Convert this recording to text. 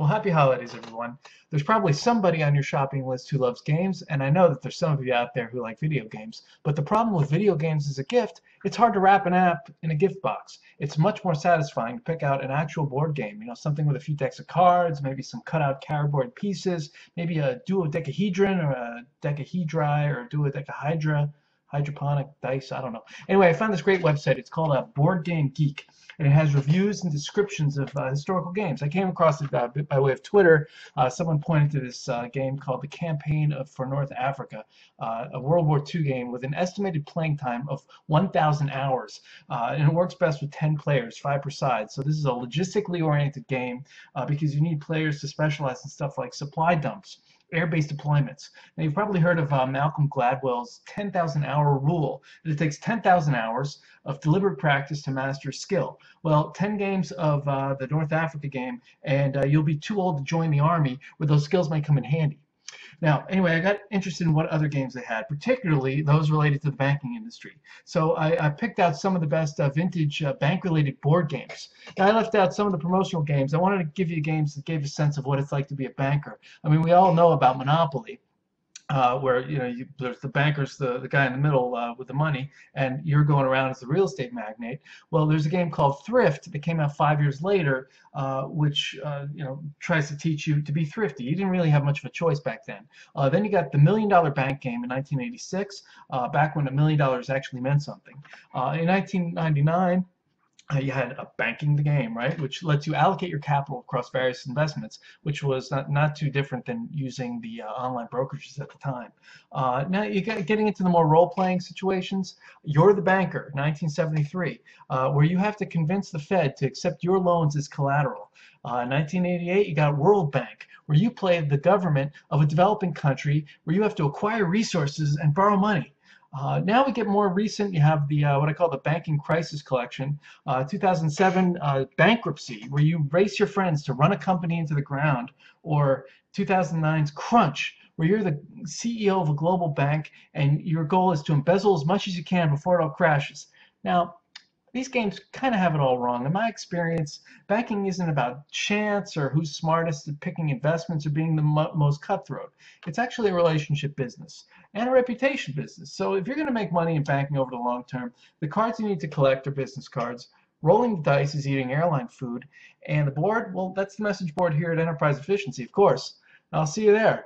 Well, happy holidays, everyone. There's probably somebody on your shopping list who loves games, and I know that there's some of you out there who like video games. But the problem with video games as a gift, it's hard to wrap an app in a gift box. It's much more satisfying to pick out an actual board game, something with a few decks of cards, maybe some cutout cardboard pieces, maybe a duodecahedron or a decahedri or a duodecahydra, hydroponic dice, I don't know. Anyway, I found this great website. It's called Board Game Geek, and it has reviews and descriptions of historical games. I came across it by way of Twitter. Someone pointed to this game called the Campaign for North Africa, a World War II game with an estimated playing time of 1,000 hours. And it works best with 10 players, 5 per side. So this is a logistically oriented game because you need players to specialize in stuff like supply dumps, air-based deployments. Now, you've probably heard of Malcolm Gladwell's 10,000 hour rule. It takes 10,000 hours of deliberate practice to master skill. Well, 10 games of the North Africa game, and you'll be too old to join the army, where those skills might come in handy. Now, anyway, I got interested in what other games they had, particularly those related to the banking industry. So I picked out some of the best vintage bank-related board games. Now, I left out some of the promotional games. I wanted to give you games that gave a sense of what it's like to be a banker. I mean, we all know about Monopoly. Where there's the bankers, the guy in the middle with the money, and you're going around as the real estate magnate. Well, there's a game called Thrift that came out 5 years later, which tries to teach you to be thrifty. You didn't really have much of a choice back then. Then you got the $1 Million Bank game in 1986, back when $1 million actually meant something. In 1999. You had banking the game, right, which lets you allocate your capital across various investments, which was not too different than using the online brokerages at the time. Now you got getting into the more role-playing situations. You're the Banker, 1973, where you have to convince the Fed to accept your loans as collateral. 1988, you got World Bank, where you play the government of a developing country, where you have to acquire resources and borrow money. Now we get more recent. You have the what I call the Banking Crisis Collection, 2007 Bankruptcy, where you race your friends to run a company into the ground, or 2009's Crunch, where you're the CEO of a global bank and your goal is to embezzle as much as you can before it all crashes. Now, these games kind of have it all wrong. In my experience, banking isn't about chance or who's smartest at picking investments or being the most cutthroat. It's actually a relationship business and a reputation business. So if you're going to make money in banking over the long term, the cards you need to collect are business cards. Rolling the dice is eating airline food. And the board, well, that's the message board here at Enterprise Efficiency, of course. I'll see you there.